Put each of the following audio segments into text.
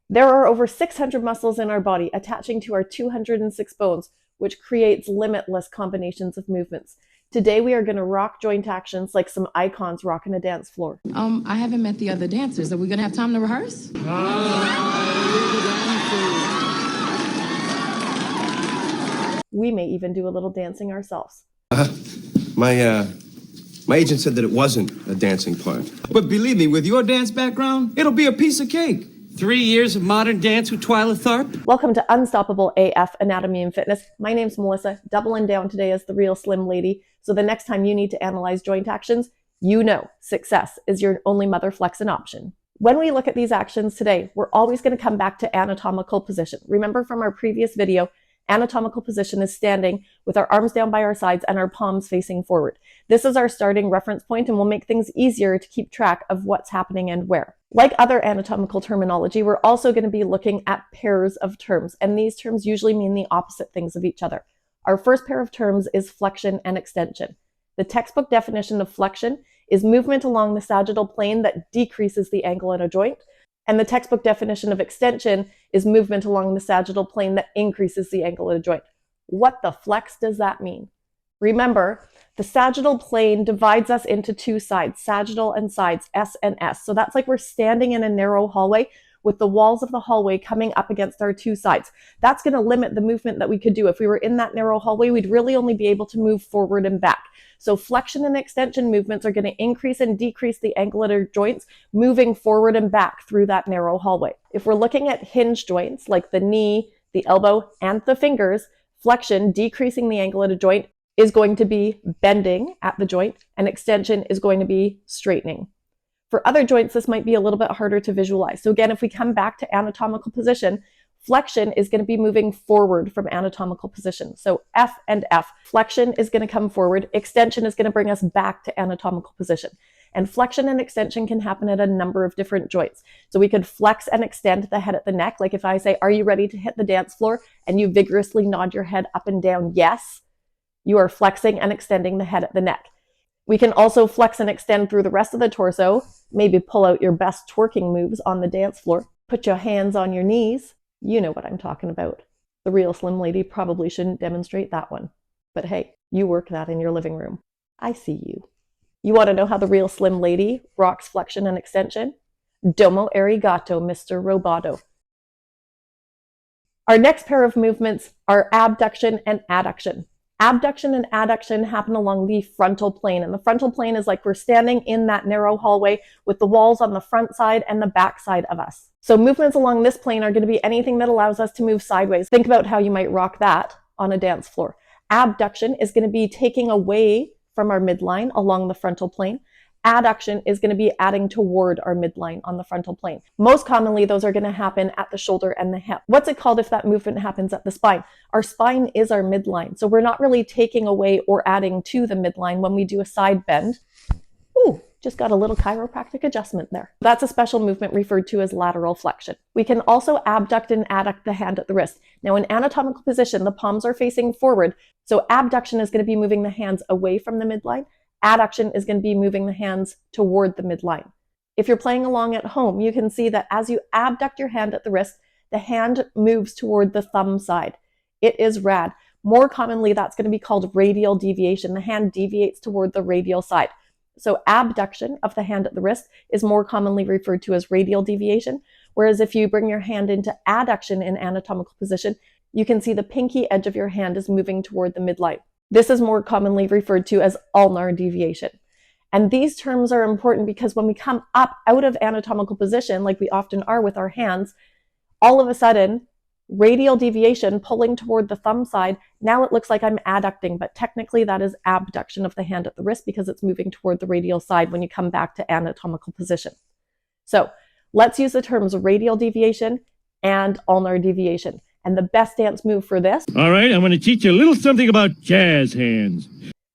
There are over 600 muscles in our body attaching to our 206 bones, which creates limitless combinations of movements. Today we are going to rock joint actions like some icons rocking a dance floor. I haven't met the other dancers. Are we gonna have time to rehearse? We may even do a little dancing ourselves. My agent said that it wasn't a dancing part. But believe me, with your dance background, it'll be a piece of cake. 3 years of modern dance with Twyla Tharp. Welcome to Unstoppable AF Anatomy and Fitness. My name's Melissa, doubling down today as the real slim lady. So the next time you need to analyze joint actions, you know success is your only mother flexing option. When we look at these actions today, we're always going to come back to anatomical position. Remember from our previous video, anatomical position is standing with our arms down by our sides and our palms facing forward. This is our starting reference point and will make things easier to keep track of what's happening and where. Like other anatomical terminology, we're also going to be looking at pairs of terms, and these terms usually mean the opposite things of each other. Our first pair of terms is flexion and extension. The textbook definition of flexion is movement along the sagittal plane that decreases the angle at a joint. And the textbook definition of extension is movement along the sagittal plane that increases the angle at a joint. What the flex does that mean? Remember, the sagittal plane divides us into two sides, sagittal and sides, S and S. So that's like we're standing in a narrow hallway with the walls of the hallway coming up against our two sides. That's going to limit the movement that we could do. If we were in that narrow hallway, we'd really only be able to move forward and back. So flexion and extension movements are going to increase and decrease the angle at our joints, moving forward and back through that narrow hallway. If we're looking at hinge joints like the knee, the elbow, and the fingers, flexion, decreasing the angle at a joint, is going to be bending at the joint, and extension is going to be straightening. For other joints, this might be a little bit harder to visualize. So again, if we come back to anatomical position, flexion is going to be moving forward from anatomical position. So F and F. Flexion is going to come forward. Extension is going to bring us back to anatomical position. And flexion and extension can happen at a number of different joints. So we could flex and extend the head at the neck. Like if I say, are you ready to hit the dance floor? And you vigorously nod your head up and down, yes, you are flexing and extending the head at the neck. We can also flex and extend through the rest of the torso, maybe pull out your best twerking moves on the dance floor. Put your hands on your knees. You know what I'm talking about. The real slim lady probably shouldn't demonstrate that one. But hey, you work that in your living room. I see you. You want to know how the real slim lady rocks flexion and extension? Domo arigato, Mr. Roboto. Our next pair of movements are abduction and adduction. Abduction and adduction happen along the frontal plane, and the frontal plane is like we're standing in that narrow hallway with the walls on the front side and the back side of us. So movements along this plane are going to be anything that allows us to move sideways. Think about how you might rock that on a dance floor. Abduction is going to be taking away from our midline along the frontal plane. Adduction is going to be adding toward our midline on the frontal plane. Most commonly, those are going to happen at the shoulder and the hip. What's it called if that movement happens at the spine? Our spine is our midline. So we're not really taking away or adding to the midline when we do a side bend. Ooh, just got a little chiropractic adjustment there. That's a special movement referred to as lateral flexion. We can also abduct and adduct the hand at the wrist. Now in anatomical position, the palms are facing forward. So abduction is going to be moving the hands away from the midline. Adduction is going to be moving the hands toward the midline. If you're playing along at home, you can see that as you abduct your hand at the wrist, the hand moves toward the thumb side. It is rad. More commonly, that's going to be called radial deviation. The hand deviates toward the radial side. So abduction of the hand at the wrist is more commonly referred to as radial deviation, whereas if you bring your hand into adduction in anatomical position, you can see the pinky edge of your hand is moving toward the midline. This is more commonly referred to as ulnar deviation. And these terms are important because when we come up out of anatomical position, like we often are with our hands, all of a sudden, radial deviation pulling toward the thumb side, now it looks like I'm adducting, but technically that is abduction of the hand at the wrist because it's moving toward the radial side when you come back to anatomical position. So let's use the terms radial deviation and ulnar deviation. And the best dance move for this. All right, I'm going to teach you a little something about jazz hands.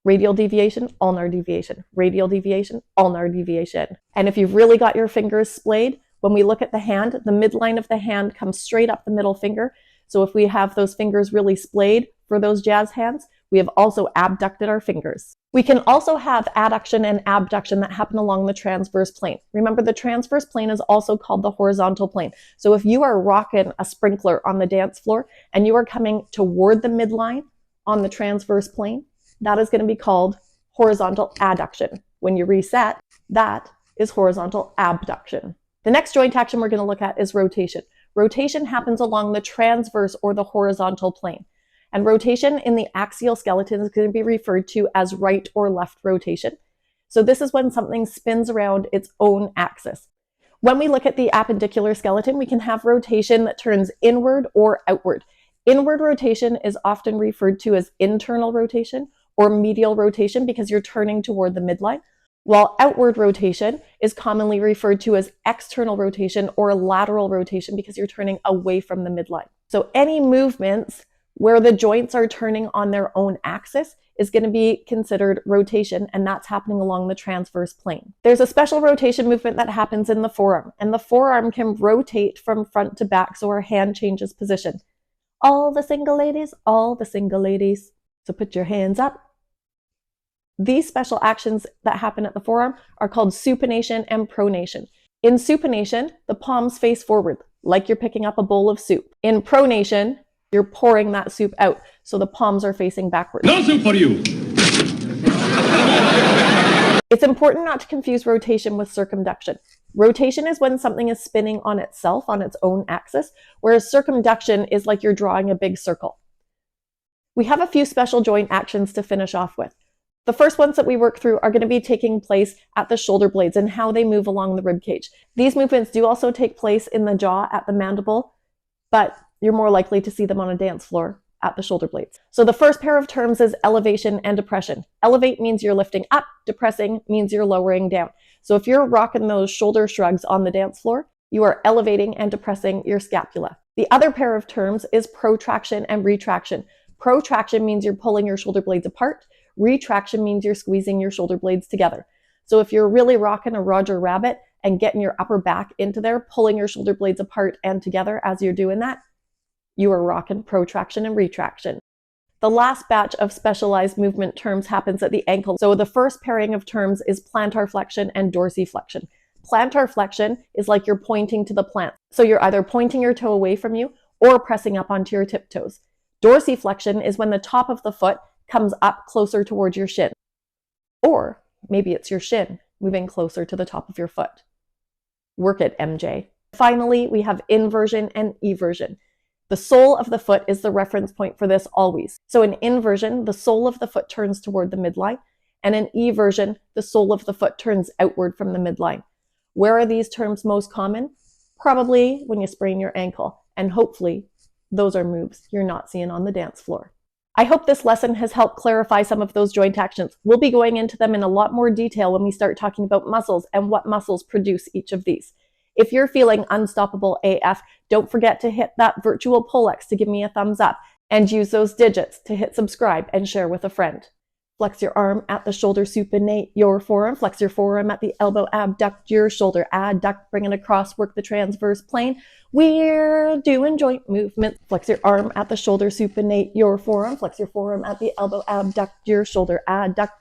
Radial deviation, ulnar deviation, radial deviation, ulnar deviation. And if you've really got your fingers splayed, when we look at the hand, the midline of the hand comes straight up the middle finger. So if we have those fingers really splayed for those jazz hands, We have also abducted our fingers. We can also have adduction and abduction that happen along the transverse plane. Remember, the transverse plane is also called the horizontal plane. So if you are rocking a sprinkler on the dance floor and you are coming toward the midline on the transverse plane, that is going to be called horizontal adduction. When you reset, that is horizontal abduction. The next joint action we're going to look at is rotation. Rotation happens along the transverse or the horizontal plane. And rotation in the axial skeleton is going to be referred to as right or left rotation. So this is when something spins around its own axis. When we look at the appendicular skeleton, we can have rotation that turns inward or outward. Inward rotation is often referred to as internal rotation or medial rotation because you're turning toward the midline, while outward rotation is commonly referred to as external rotation or lateral rotation because you're turning away from the midline. So any movements where the joints are turning on their own axis is going to be considered rotation, and that's happening along the transverse plane. There's a special rotation movement that happens in the forearm, and the forearm can rotate from front to back so our hand changes position. All the single ladies, all the single ladies. So put your hands up. These special actions that happen at the forearm are called supination and pronation. In supination, the palms face forward, like you're picking up a bowl of soup. In pronation, you're pouring that soup out, so the palms are facing backwards. No soup for you! It's important not to confuse rotation with circumduction. Rotation is when something is spinning on itself, on its own axis, whereas circumduction is like you're drawing a big circle. We have a few special joint actions to finish off with. The first ones that we work through are going to be taking place at the shoulder blades and how they move along the rib cage. These movements do also take place in the jaw at the mandible, but you're more likely to see them on a dance floor at the shoulder blades. So the first pair of terms is elevation and depression. Elevate means you're lifting up, depressing means you're lowering down. So if you're rocking those shoulder shrugs on the dance floor, you are elevating and depressing your scapula. The other pair of terms is protraction and retraction. Protraction means you're pulling your shoulder blades apart. Retraction means you're squeezing your shoulder blades together. So if you're really rocking a Roger Rabbit and getting your upper back into there, pulling your shoulder blades apart and together as you're doing that, you are rocking protraction and retraction. The last batch of specialized movement terms happens at the ankle. So the first pairing of terms is plantar flexion and dorsiflexion. Plantar flexion is like you're pointing to the plant. So you're either pointing your toe away from you or pressing up onto your tiptoes. Dorsiflexion is when the top of the foot comes up closer towards your shin. Or maybe it's your shin moving closer to the top of your foot. Work it, MJ. Finally, we have inversion and eversion. The sole of the foot is the reference point for this always. So in inversion, the sole of the foot turns toward the midline, and in eversion, the sole of the foot turns outward from the midline. Where are these terms most common? Probably when you sprain your ankle, and hopefully those are moves you're not seeing on the dance floor. I hope this lesson has helped clarify some of those joint actions. We'll be going into them in a lot more detail when we start talking about muscles and what muscles produce each of these. If you're feeling unstoppable AF, don't forget to hit that virtual Polex to give me a thumbs up and use those digits to hit subscribe and share with a friend. Flex your arm at the shoulder, supinate your forearm. Flex your forearm at the elbow, abduct your shoulder, adduct, bring it across, work the transverse plane. We're doing joint movement. Flex your arm at the shoulder, supinate your forearm. Flex your forearm at the elbow, abduct your shoulder, adduct,